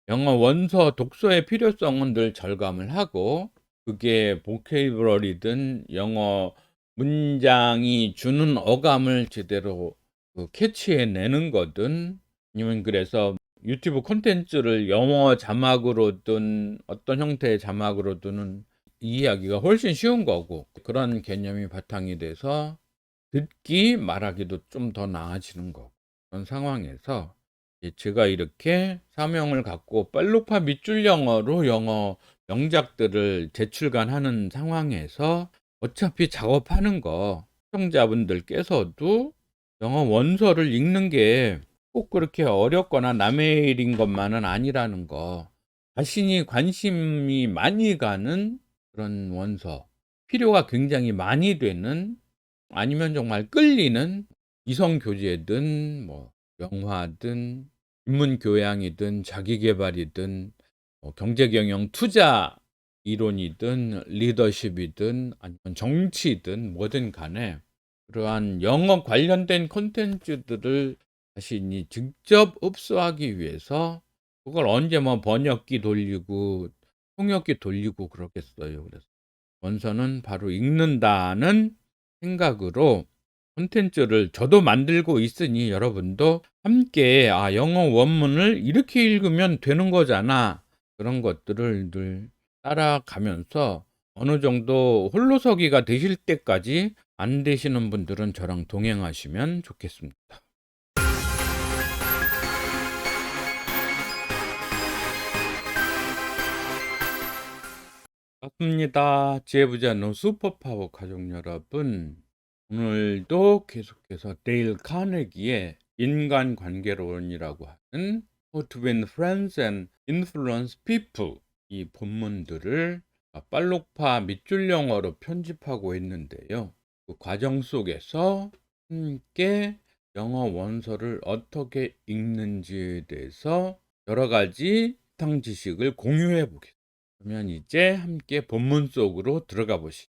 영어 원서 독서의 필요성은 늘 절감을 하고, 그게 보케이블러리든 영어 문장이 주는 어감을 제대로 캐치해내는 거든, 아니면 그래서 유튜브 콘텐츠를 영어 자막으로든 어떤 형태의 자막으로든 이해하기가 훨씬 쉬운 거고, 그런 개념이 바탕이 돼서 듣기, 말하기도 좀 더 나아지는 거고, 그런 상황에서 제가 이렇게 사명을 갖고 빨로파 밑줄 영어로 영어 명작들을 재출간하는 상황에서 어차피 작업하는 거 시청자분들께서도 영어 원서를 읽는 게 꼭 그렇게 어렵거나 남의 일인 것만은 아니라는 거, 자신이 관심이 많이 가는 그런 원서, 필요가 굉장히 많이 되는, 아니면 정말 끌리는 이성 교재든 뭐 영화든 인문 교양이든 자기계발이든 경제 경영 투자 이론이든 리더십이든 아니면 정치든 뭐든 간에 그러한 영어 관련된 콘텐츠들을 자신이 직접 흡수하기 위해서, 그걸 언제 뭐 번역기 돌리고 통역기 돌리고 그러겠어요. 그래서 원서는 바로 읽는다는 생각으로 콘텐츠를 저도 만들고 있으니, 여러분도 함께 영어 원문을 이렇게 읽으면 되는 거잖아, 그런 것들을 늘 따라가면서 어느 정도 홀로서기가 되실 때까지, 안 되시는 분들은 저랑 동행하시면 좋겠습니다. 반갑습니다. 지혜부자 노 슈퍼파워 가족 여러분, 오늘도 계속해서 데일 카네기의 인간관계론이라고 하는 How to Win Friends and Influence People, 이 본문들을 빨록파 밑줄 영어로 편집하고 있는데요. 그 과정 속에서 함께 영어 원서를 어떻게 읽는지에 대해서 여러 가지 바탕 지식을 공유해 보겠습니다. 그러면 이제 함께 본문 속으로 들어가 보시죠.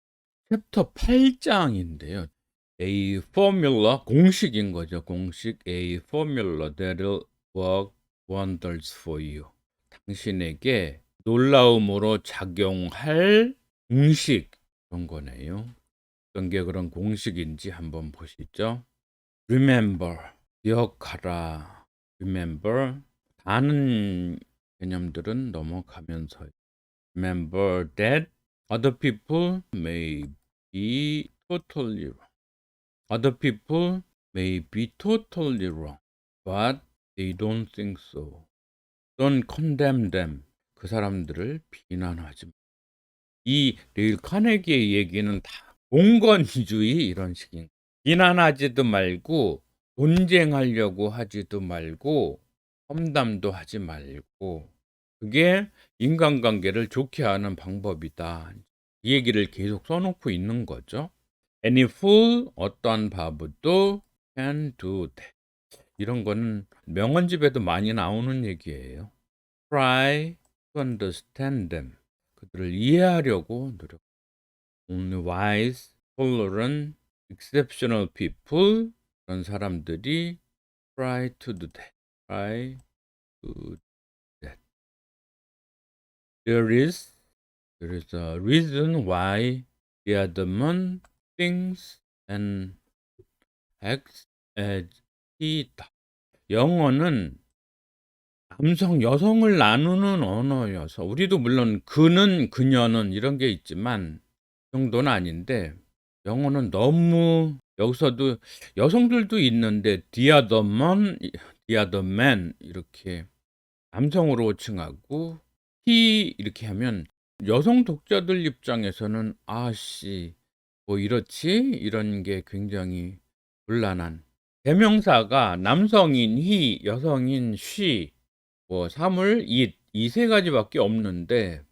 챕터 8장인데요. A formula, 공식인 거죠. 공식. A formula that'll work wonders for you. 당신에게 놀라움으로 작용할 공식, 그런 거네요. 어떤 게 그런 공식인지 한번 보시죠. Remember, 기억하라. Remember, 다른 개념들은 넘어가면서 Remember that other people may be totally wrong. Other people may be totally wrong, but they don't think so. Don't condemn them. 그 사람들을 비난하지 마. 이 데일 카네기의 얘기는 다 공건주의 이런 식인. 비난하지도 말고, 논쟁하려고 하지도 말고, 험담도 하지 말고, 그게 인간관계를 좋게 하는 방법이다, 이 얘기를 계속 써놓고 있는 거죠. Any fool, 어떠한 바보도 can do that. 이런 거는 명언집에도 많이 나오는 얘기예요. Try to understand them. 그들을 이해하려고 노력. Only wise, tolerant, exceptional people, 그런 사람들이 try to do that. Try to do that. There is a reason why the other man thinks and acts as he does. 영어는 남성, 여성을 나누는 언어여서, 우리도 물론 그는, 그녀는 이런 게 있지만 그 정도는 아닌데, 영어는 너무, 여기서도 여성들도 있는데 the other man, the other man 이렇게 남성으로 호칭하고 he 이렇게 하면 여성 독자들 입장에서는 아씨 뭐 이렇지? 이런 게 굉장히 곤란한, 대명사가 남성인 he, 여성인 she, 뭐 사물 it, 이 세 가지밖에 없는데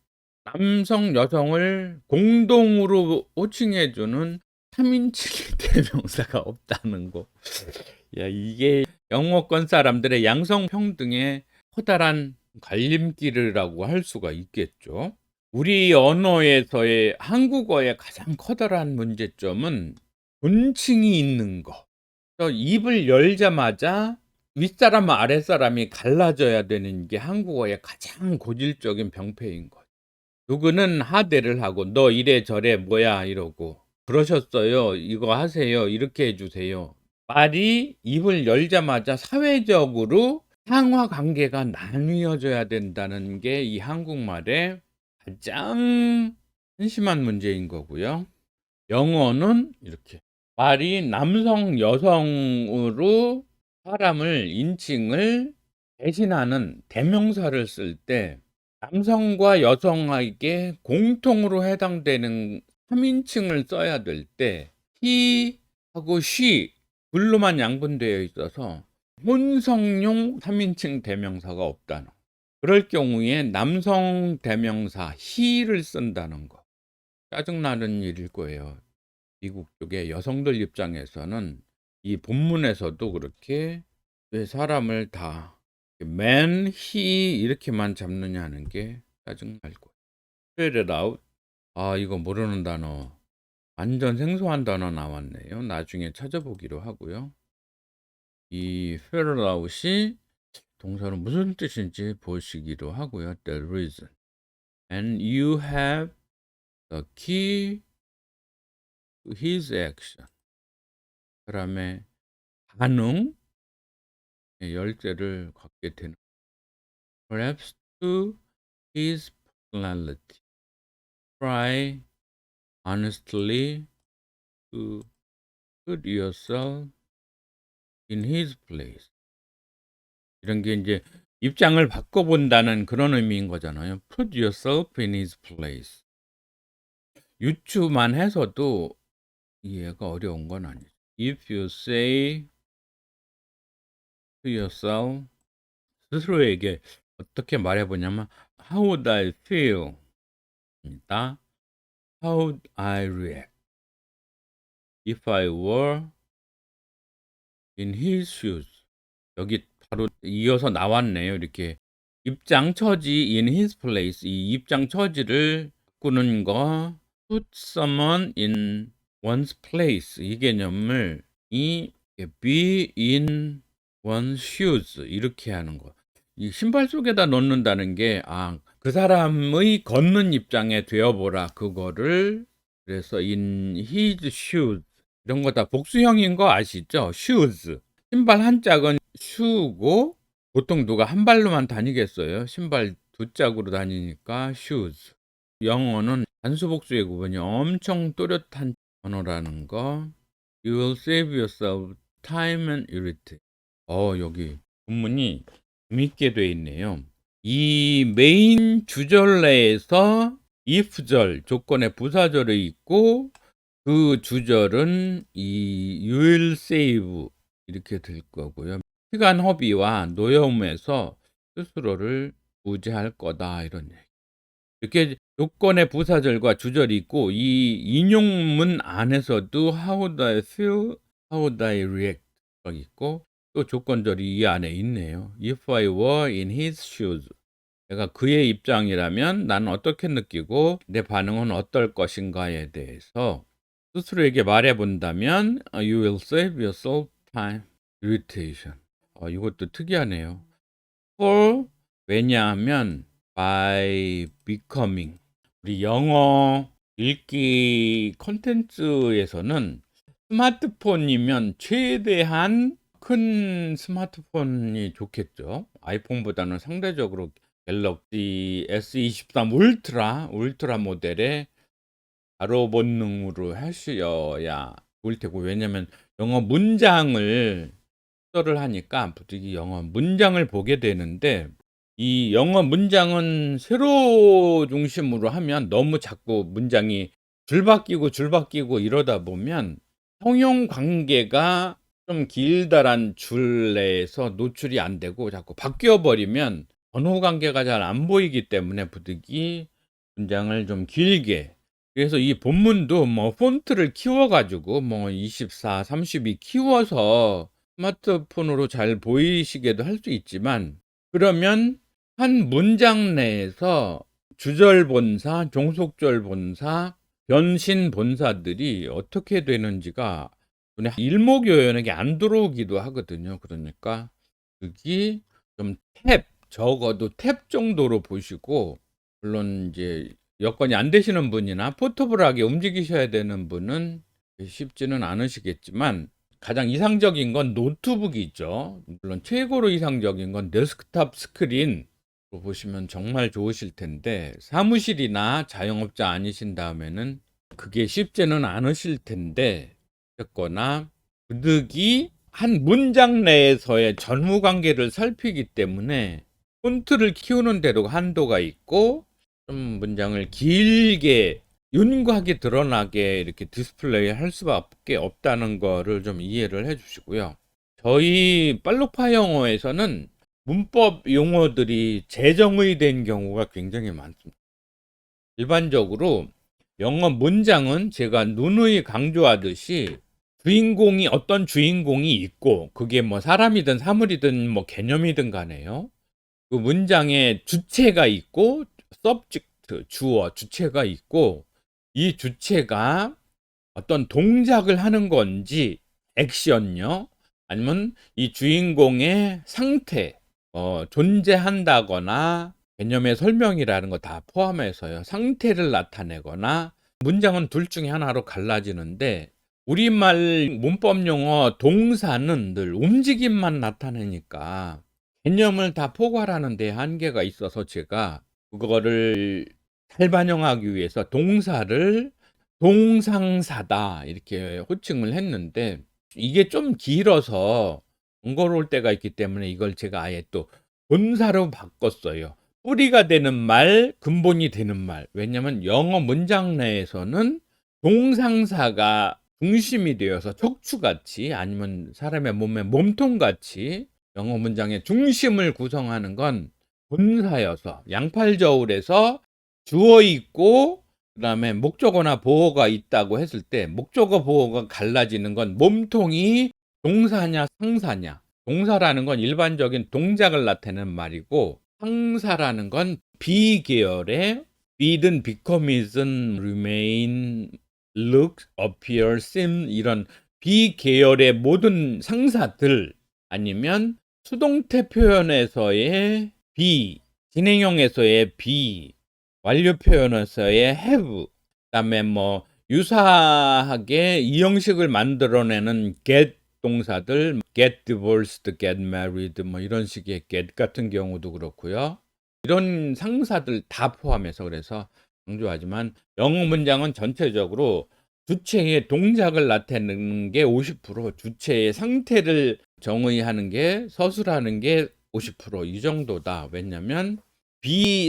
남성, 여성을 공동으로 호칭해주는 3인칭의 대명사가 없다는 거. 야, 이게 영어권 사람들의 양성평등의 커다란 갈림길이라고 할 수가 있겠죠. 우리 언어에서의, 한국어의 가장 커다란 문제점은 존칭이 있는 거. 입을 열자마자 윗사람과 아랫사람이 갈라져야 되는 게 한국어의 가장 고질적인 병폐인 거예요. 누구는 하대를 하고 "너 이래 저래 뭐야." 이러고 "그러셨어요. 이거 하세요. 이렇게 해 주세요." 말이 입을 열자마자 사회적으로 상하 관계가 나뉘어져야 된다는 게 이 한국말의 가장 한심한 문제인 거고요. 영어는 이렇게 말이 남성, 여성으로 사람을 인칭을 대신하는 대명사를 쓸 때 남성과 여성에게 공통으로 해당되는 3인칭을 써야 될 때 he 하고 she 둘로만 양분되어 있어서 혼성용 3인칭 대명사가 없다는 거. 그럴 경우에 남성 대명사 he를 쓴다는 거. 짜증나는 일일 거예요. 미국 쪽의 여성들 입장에서는 이 본문에서도 그렇게 왜 사람을 다 man, he 이렇게만 잡느냐는 게 짜증날 거예요. spell it out. 아, 이거 모르는 단어. 완전 생소한 단어 나왔네요. 나중에 찾아보기로 하고요. 이 spell it out이 동사는 무슨 뜻인지 보시기로 하고요. The reason. And you have the key to his action. 그다음에 반응, 열쇠를 갖게 되는. Perhaps to his personality. Try honestly to put yourself in his place. 이런 게 이제 입장을 바꿔본다는 그런 의미인 거잖아요. Put yourself in his place. 유추만 해서도 이해가 어려운 건 아니죠. If you say to yourself, 스스로에게 어떻게 말해보냐면 How would I feel? 입니다. How would I react if I were in his shoes? 여기 바로 이어서 나왔네요. 이렇게 입장 처지 in his place. 이 입장 처지를 바꾸는 거 put someone in one's place 이 개념을 be in one's shoes 이렇게 하는 거. 이 신발 속에다 넣는다는 게 그 사람의 걷는 입장에 되어보라. 그거를 그래서 in his shoes 이런 거 다 복수형인 거 아시죠? shoes. 신발 한 짝은 shoe고 보통 누가 한 발로만 다니겠어요? 신발 두 짝으로 다니니까 shoes. 영어는 단수 복수의 구분이 엄청 또렷한 언어라는 거. You will save yourself time and irritate. 여기 본문이 재밌게 돼 있네요. 이 메인 주절 내에서 if절 조건의 부사절이 있고 그 주절은 이 you will save 이렇게 될 거고요. 시간 허비와 노여움에서 스스로를 구제할 거다 이런 얘기. 이렇게 조건의 부사절과 주절이 있고 이 인용문 안에서도 how would I feel, how would I react 가 있고 또 조건절이 이 안에 있네요. If I were in his shoes. 내가 그의 입장이라면 나는 어떻게 느끼고 내 반응은 어떨 것인가에 대해서 스스로에게 말해본다면 you will save yourself time, irritation. 이것도 특이하네요. for 왜냐하면 by becoming. 우리 영어 읽기 콘텐츠에서는 스마트폰이면 최대한 큰 스마트폰이 좋겠죠. 아이폰보다는 상대적으로 갤럭시 S23 울트라 모델의 바로 본능으로 하셔야 좋을 테고 왜냐면 영어 문장을 를 하니까 부득이 영어 문장을 보게 되는데 이 영어 문장은 세로 중심으로 하면 너무 자꾸 문장이 줄 바뀌고 이러다 보면 형용 관계가 좀 길다란 줄 내에서 노출이 안 되고 자꾸 바뀌어 버리면 번호 관계가 잘 안 보이기 때문에 부득이 문장을 좀 길게 그래서 이 본문도 뭐 폰트를 키워 가지고 뭐 24, 32 키워서 스마트폰으로 잘 보이시게도 할 수 있지만 그러면 한 문장 내에서 주절 본사, 종속절 본사, 변신 본사들이 어떻게 되는지가 눈에 일목요연하게 안 들어오기도 하거든요. 그러니까 그게 좀 탭 적어도 탭 정도로 보시고, 물론 인제 여건이 안 되시는 분이나 포터블하게 움직이셔야 되는 분은 쉽지는 않으시겠지만, 가장 이상적인 건 노트북이죠. 물론 최고로 이상적인 건 데스크톱 스크린으로 보시면 정말 좋으실 텐데, 사무실이나 자영업자 아니신다면은 그게 쉽지는 않으실 텐데, 어쨌거나 부득이 한 문장 내에서의 전후 관계를 살피기 때문에 폰트를 키우는 데도 한도가 있고, 좀 문장을 길게 윤곽이 드러나게 이렇게 디스플레이 할 수밖에 없다는 거를 좀 이해를 해 주시고요. 저희 빨로파 영어에서는 문법 용어들이 재정의된 경우가 굉장히 많습니다. 일반적으로 영어 문장은 제가 누누이 강조하듯이 주인공이 어떤 주인공이 있고, 그게 뭐 사람이든 사물이든 뭐 개념이든 간에요. 그 문장에 주체가 있고 subject 주어 주체가 있고, 이 주체가 어떤 동작을 하는 건지 액션요, 아니면 이 주인공의 상태, 존재한다거나 개념의 설명이라는 거 다 포함해서요, 상태를 나타내거나, 문장은 둘 중에 하나로 갈라지는데, 우리말 문법 용어 동사는 늘 움직임만 나타내니까 개념을 다 포괄하는 데 한계가 있어서, 제가 그거를 잘 반영하기 위해서 동사를 동상사다 이렇게 호칭을 했는데, 이게 좀 길어서 번거로울 때가 있기 때문에 이걸 제가 아예 또 본사로 바꿨어요. 뿌리가 되는 말, 근본이 되는 말. 왜냐면 영어 문장 내에서는 동상사가 중심이 되어서 척추같이, 아니면 사람의 몸의 몸통같이 영어 문장의 중심을 구성하는 건 본사여서, 양팔저울에서 주어 있고 그다음에 목적어나 보어가 있다고 했을 때, 목적어 보어가 갈라지는 건 몸통이 동사냐 상사냐. 동사라는 건 일반적인 동작을 나타내는 말이고, 상사라는 건 비계열의 be든, become이든, remain, look, appear, seem, 이런 비계열의 모든 상사들, 아니면 수동태 표현에서의 be, 진행형에서의 be, 완료 표현에서의 have, 그다음에 뭐 유사하게 이 형식을 만들어내는 get 동사들, get divorced, get married, 뭐 이런 식의 get 같은 경우도 그렇고요. 이런 상사들 다 포함해서, 그래서 강조하지만 영어 문장은 전체적으로 주체의 동작을 나타내는 게 50%, 주체의 상태를 정의하는 게, 서술하는 게 50%이 정도다. 왜냐면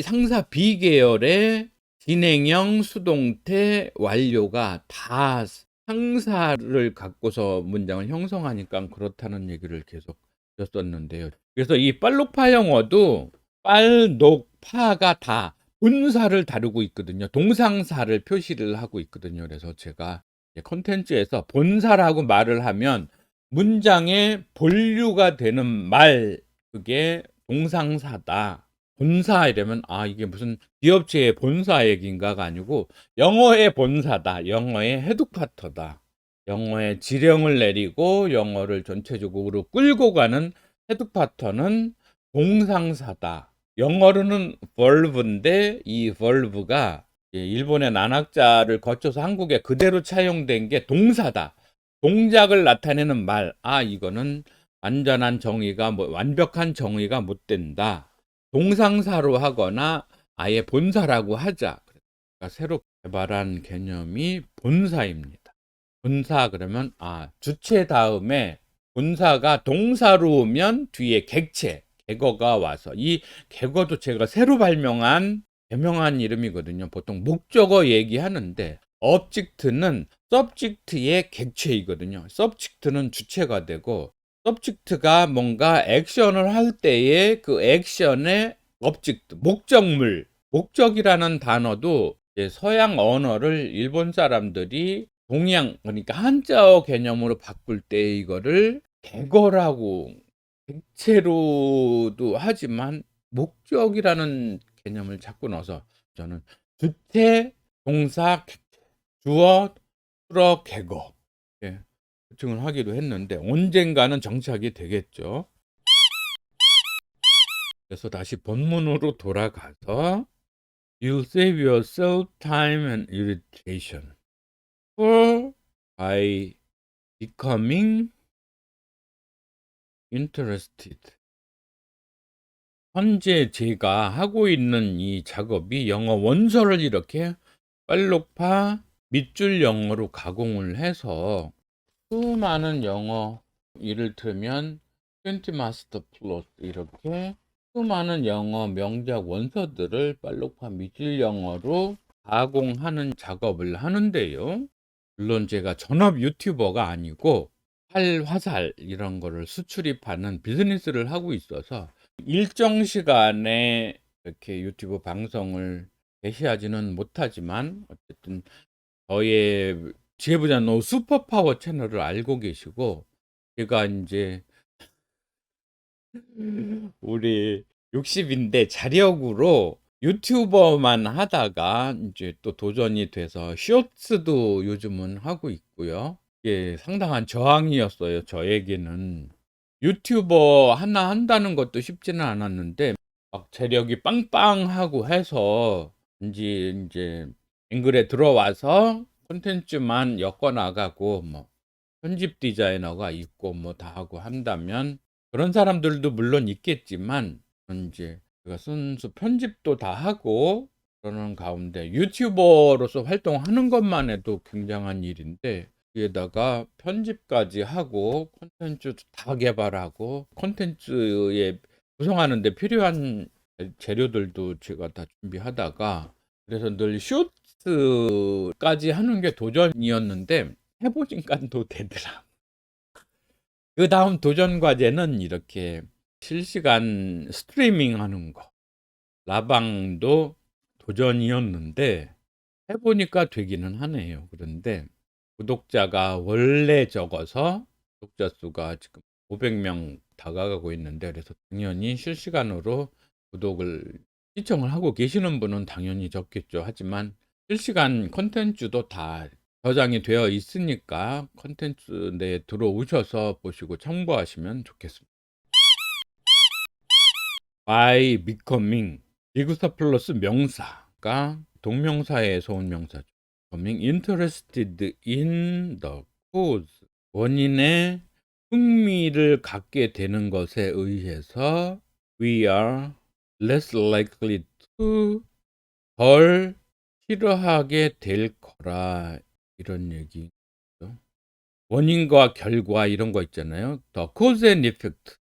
상사 비계열의 진행형, 수동태, 완료가 다 상사를 갖고서 문장을 형성하니까 그렇다는 얘기를 계속 드렸었는데요. 그래서 이 빨록파 영어도 빨, 녹, 파가 다 분사를 다루고 있거든요. 동상사를 표시를 하고 있거든요. 그래서 제가 콘텐츠에서 본사라고 말을 하면 문장의 본류가 되는 말, 그게 동상사다. 본사 이러면 이게 무슨 기업체의 본사 얘기인가가 아니고, 영어의 본사다, 영어의 헤드쿼터다, 영어의 지령을 내리고 영어를 전체적으로 끌고 가는 헤드쿼터는 동상사다. 영어로는 verve인데, 이 verve가 일본의 난학자를 거쳐서 한국에 그대로 차용된 게 동사다. 동작을 나타내는 말. 이거는 완전한 정의가, 완벽한 정의가 못 된다. 동상사로 하거나 아예 본사라고 하자. 그러니까 새로 개발한 개념이 본사입니다. 본사 그러면 주체 다음에 본사가 동사로 오면 뒤에 객체, 객어가 와서, 이 객어도 제가 새로 개명한 이름이거든요. 보통 목적어 얘기하는데, object는 subject의 객체이거든요. subject는 주체가 되고, subject가 뭔가 액션을 할 때에 그 액션의 object, 목적물, 목적이라는 단어도 서양 언어를 일본 사람들이 동양, 그러니까 한자어 개념으로 바꿀 때 이거를 객어라고, 객체로도 하지만 목적이라는 개념을 자꾸 넣어서, 저는 주체, 동사, 객체, 주어, 수어, 객어 호칭을 하기로 했는데, 언젠가는 정착이 되겠죠. 그래서 다시 본문으로 돌아가서 "You'll save yourself time and irritation for by becoming interested." 현재 제가 하고 있는 이 작업이 영어 원서를 이렇게 빨록파 밑줄 영어로 가공을 해서 수많은 영어, 예를 들면 트웬티 마스터 플러스 이렇게 수많은 영어 명작 원서들을 빨록파 밑줄 영어로 가공하는 작업을 하는데요. 물론 제가 전업 유튜버가 아니고 활화살 이런 거를 수출입하는 비즈니스를 하고 있어서 일정 시간에 이렇게 유튜브 방송을 개시하지는 못하지만 어쨌든 저의 지혜부자 노 슈퍼파워 채널을 알고 계시고, 제가 인제 우리 60인데 자력으로 유튜버만 하다가 인제 또 도전이 돼서 쇼츠도 요즘은 하고 있고요. 이게 상당한 저항이었어요, 저에게는. 유튜버 하나 한다는 것도 쉽지는 않았는데 막 재력이 빵빵하고 해서 인제 앵글에 들어와서 콘텐츠만 엮어 나가고 뭐 편집 디자이너가 있고 뭐 다 하고 한다면 그런 사람들도 물론 있겠지만, 인제 제가 순수 편집도 다 하고 그러는 가운데 유튜버로서 활동하는 것만 해도 굉장한 일인데 거기에다가 편집까지 하고 콘텐츠도 다 개발하고 콘텐츠에 구성하는 데 필요한 재료들도 제가 다 준비하다가, 그래서 늘 쇼츠까지 하는 게 도전이었는데 해 보니깐 또 되더라. 그다음 도전 과제는 이렇게 실시간 스트리밍하는 거. 라방도 도전이었는데 해 보니까 되기는 하네요. 그런데 구독자가 원래 적어서 구독자 수가 지금 500명 다가가고 있는데, 그래서 당연히 실시간으로 구독을 시청을 하고 계시는 분은 당연히 적겠죠. 하지만 실시간 콘텐츠도 다 저장이 되어 있으니까 콘텐츠 내에 들어오셔서 보시고 참고하시면 좋겠습니다. by becoming, 비구사 플러스 명사가 동명사에서 온 명사죠. becoming interested in the cause, 원인의 흥미를 갖게 되는 것에 의해서 we are less likely to, 덜 싫어하게 될 거라, 이런 얘기죠. 원인과 결과 이런 거 있잖아요. The cause and effect,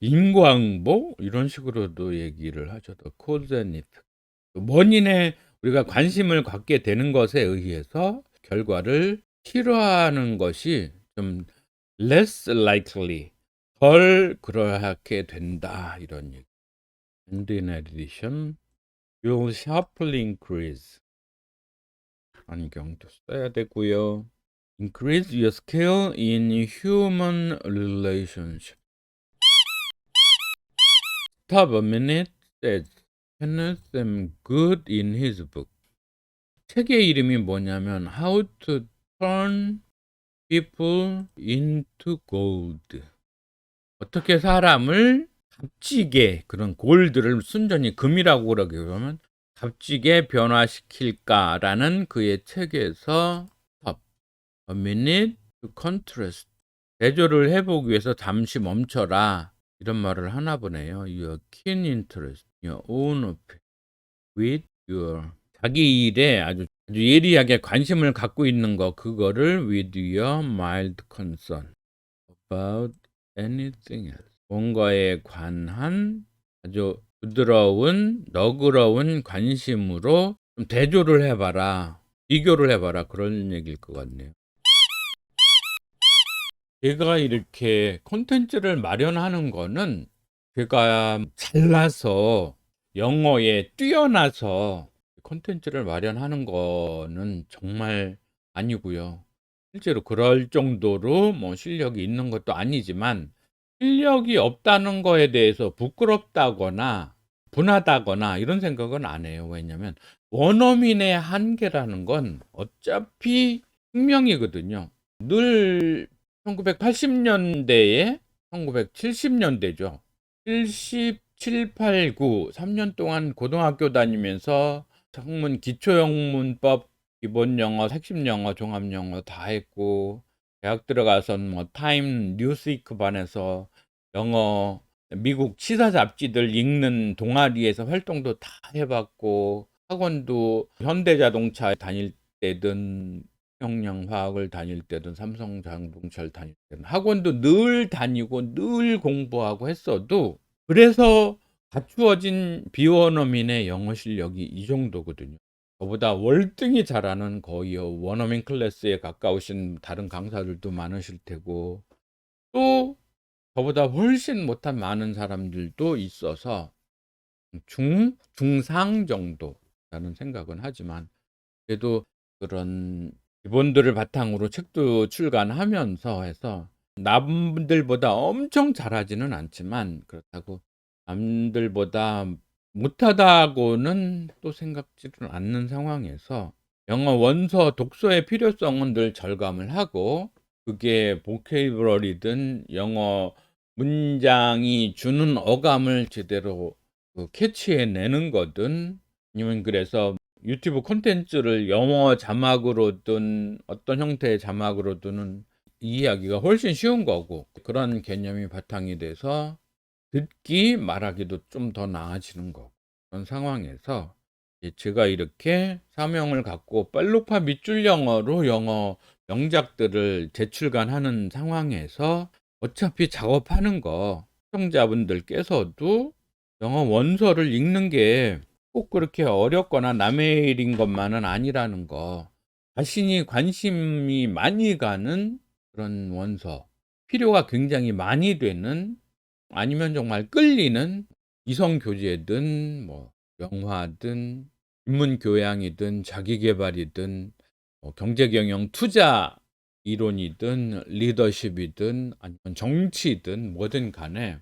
인과응보 이런 식으로도 얘기를 하죠. The cause and effect. 원인에 우리가 관심을 갖게 되는 것에 의해서 결과를 싫어하는 것이 좀 less likely, 덜 그렇게 된다, 이런 얘기. And in addition, you'll sharply increase, 안경도 써야 되고요. Increase your skill in human relationship. Stop a minute, said Kenneth M. Good in his book. 책의 이름이 뭐냐면 How to Turn People into Gold. 어떻게 사람을 값지게, 그런 골드를 순전히 금이라고 그러기 그러면 값지게 변화시킬까라는 그의 책에서 Stop a minute to contrast, 대조를 해보기 위해서 잠시 멈춰라, 이런 말을 하나 보네요. Your keen interest, your own opinion with your, 자기 일에 아주 예리하게 관심을 갖고 있는 거, 그거를 with your mild concern about anything else, 뭔가에 관한 아주 부드러운 너그러운 관심으로 좀 대조를 해봐라, 비교를 해봐라, 그런 얘기일 것 같네요. 제가 이렇게 콘텐츠를 마련하는 거는 제가 잘나서 영어에 뛰어나서 콘텐츠를 마련하는 거는 정말 아니고요. 실제로 그럴 정도로 뭐 실력이 있는 것도 아니지만, 실력이 없다는 거에 대해서 부끄럽다거나 분하다거나 이런 생각은 안 해요. 왜냐면 원어민의 한계라는 건 어차피 익명이거든요. 늘 1980년대에 1970년대죠. 70 7, 8, 9 3년 동안 고등학교 다니면서 학문 기초영문법, 기본 영어, 핵심 영어, 종합 영어 다 했고, 대학 들어가서는 뭐 타임 뉴스위크 반에서 영어 미국 시사 잡지들 읽는 동아리에서 활동도 다 해봤고, 학원도 현대자동차 다닐 때든 평양화학을 다닐 때든 삼성자동차를 다닐 때든 학원도 늘 다니고 늘 공부하고 했어도, 그래서 갖추어진 비원어민의 영어 실력이 이 정도거든요. 저보다 월등히 잘하는 거의 원어민 클래스에 가까우신 다른 강사들도 많으실 테고, 또 저보다 훨씬 못한 많은 사람들도 있어서 중상 정도라는 생각은 하지만, 그래도 그런 기본들을 바탕으로 책도 출간하면서 해서 남들보다 엄청 잘하지는 않지만, 그렇다고 남들보다 못하다고는 또 생각지는 않는 상황에서 영어 원서 독서의 필요성은 늘 절감을 하고, 그게 보케이블러리든 영어 문장이 주는 어감을 제대로 캐치해내는 거든, 아니면 그래서 유튜브 콘텐츠를 영어 자막으로든 어떤 형태의 자막으로든 이해하기가 훨씬 쉬운 거고, 그런 개념이 바탕이 돼서 듣기 말하기도 좀 더 나아지는 거고, 그런 상황에서 제가 이렇게 사명을 갖고 빨로파 밑줄 영어로 영어 명작들을 재출간하는 상황에서, 어차피 작업하는 거 시청자분들께서도 영어 원서를 읽는 게 꼭 그렇게 어렵거나 남의 일인 것만은 아니라는 거, 자신이 관심이 많이 가는 그런 원서, 필요가 굉장히 많이 되는, 아니면 정말 끌리는 이성 교재든 뭐 영화든 인문 교양이든 자기계발이든 경제 경영 투자 이론이든 리더십이든 아니면 정치든 뭐든 간에,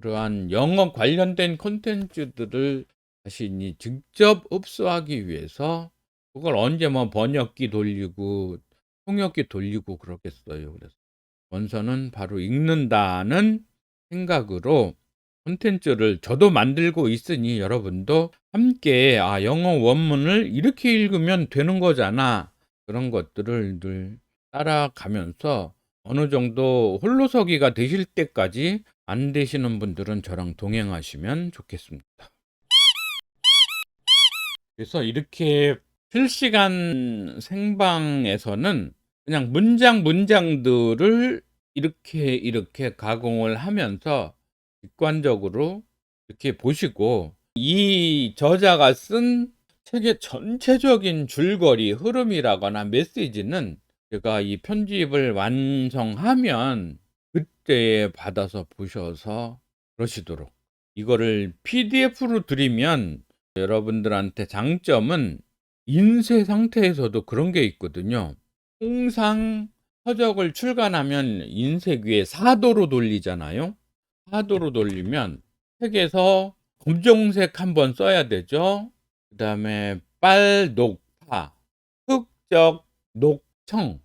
그러한 영어 관련된 콘텐츠들을 자신이 직접 흡수하기 위해서, 그걸 언제 뭐 번역기 돌리고 통역기 돌리고 그러겠어요. 그래서 원서는 바로 읽는다는 생각으로 콘텐츠를 저도 만들고 있으니, 여러분도 함께 영어 원문을 이렇게 읽으면 되는 거잖아, 그런 것들을 늘 따라가면서 어느 정도 홀로서기가 되실 때까지, 안 되시는 분들은 저랑 동행하시면 좋겠습니다. 그래서 이렇게 실시간 생방에서는 그냥 문장들을 이렇게 가공을 하면서 객관적으로 이렇게 보시고, 이 저자가 쓴 책의 전체적인 줄거리, 흐름이라거나 메시지는 제가 이 편집을 완성하면 그때 받아서 보셔서 그러시도록. 이거를 PDF로 드리면 여러분들한테 장점은, 인쇄 상태에서도 그런 게 있거든요. 통상 서적을 출간하면 인쇄기에 4도로 돌리잖아요. 4도로 돌리면 책에서 검정색 한번 써야 되죠. 그 다음에 빨, 녹, 파, 흑적, 녹, 청,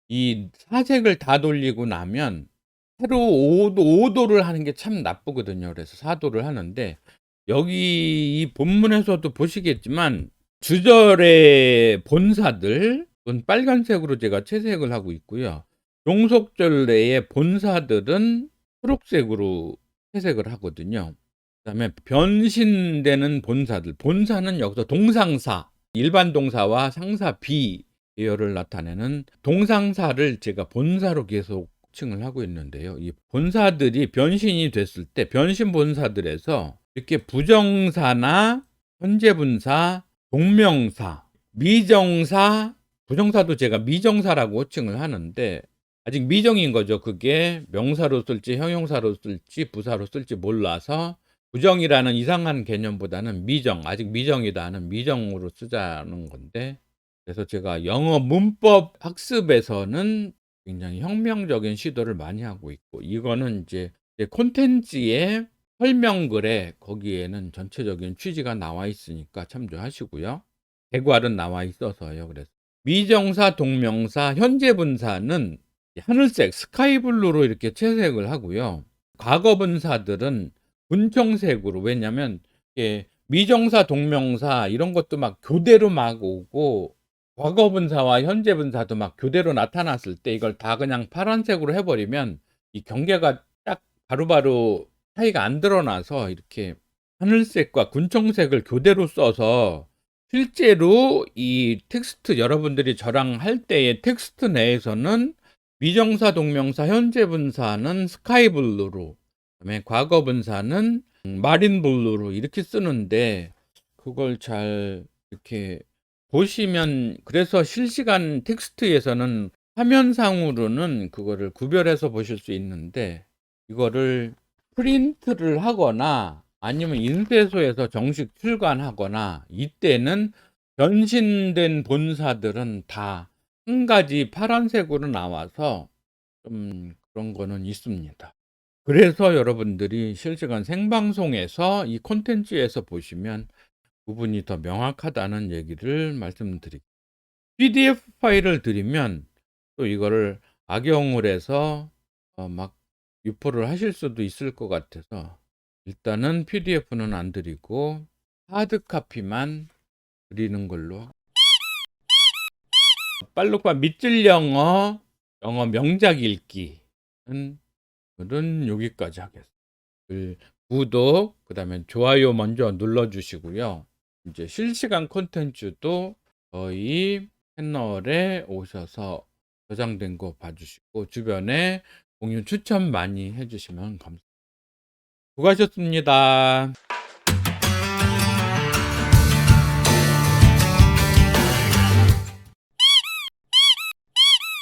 이 사색을 다 돌리고 나면 새로 5도를 하는 게 참 나쁘거든요. 그래서 4도를 하는데, 여기 이 본문에서도 보시겠지만 주절의 본사들은 빨간색으로 제가 채색을 하고 있고요. 종속절의 본사들은 초록색으로 채색을 하거든요. 그다음에 변신되는 본사들, 본사는 여기서 동상사, 일반 동사와 상사 비계열을 나타내는 동상사를 제가 본사로 계속 칭을 하고 있는데요. 이 본사들이 변신이 됐을 때 변신 본사들에서 이렇게 부정사나 현재분사, 동명사, 미정사, 부정사도 제가 미정사라고 호칭을 하는데, 아직 미정인 거죠. 그게 명사로 쓸지 형용사로 쓸지 부사로 쓸지 몰라서 부정이라는 이상한 개념보다는 미정, 아직 미정이다 하는 미정으로 쓰자는 건데, 그래서 제가 영어 문법 학습에서는 굉장히 혁명적인 시도를 많이 하고 있고, 이거는 이제 콘텐츠의 설명글에 거기에는 전체적인 취지가 나와 있으니까 참조하시고요. 대괄은 나와 있어서요. 그래서 미정사, 동명사, 현재분사는 하늘색 스카이블루로 이렇게 채색을 하고요. 과거분사들은 군청색으로. 왜냐면 이게 미정사, 동명사 이런 것도 막 교대로 막 오고 과거 분사와 현재 분사도 막 교대로 나타났을 때 이걸 다 그냥 파란색으로 해 버리면 이 경계가 딱 바로바로 차이가 안 드러나서 이렇게 하늘색과 군청색을 교대로 써서 실제로 이 텍스트 여러분들이 저랑 할 때의 텍스트 내에서는 미정사, 동명사, 현재 분사는 스카이 블루로, 그다음에 과거 분사는 마린 블루로 이렇게 쓰는데 그걸 잘 이렇게 보시면, 그래서 실시간 텍스트에서는 화면상으로는 그거를 구별해서 보실 수 있는데 이거를 프린트를 하거나 아니면 인쇄소에서 정식 출간하거나 이때는 변신된 본사들은 다 한 가지 파란색으로 나와서 좀 그런 거는 있습니다. 그래서 여러분들이 실시간 생방송에서 이 콘텐츠에서 보시면 구분이 더 명확하다는 얘기를 말씀드릴게요. PDF 파일을 드리면 또 이거를 악용을 해서 막 유포를 하실 수도 있을 것 같아서 일단은 PDF는 안 드리고 하드 카피만 드리는 걸로. 빨록과 밑줄 영어, 영어 명작 읽기는 오늘은 여기까지 하겠습니다. 구독, 그다음에 좋아요 먼저 눌러주시고요. 이제 실시간 콘텐츠도 저희 채널에 오셔서 저장된 거 봐주시고 주변에 공유 추천 많이 해주시면 감사합니다. 수고하셨습니다.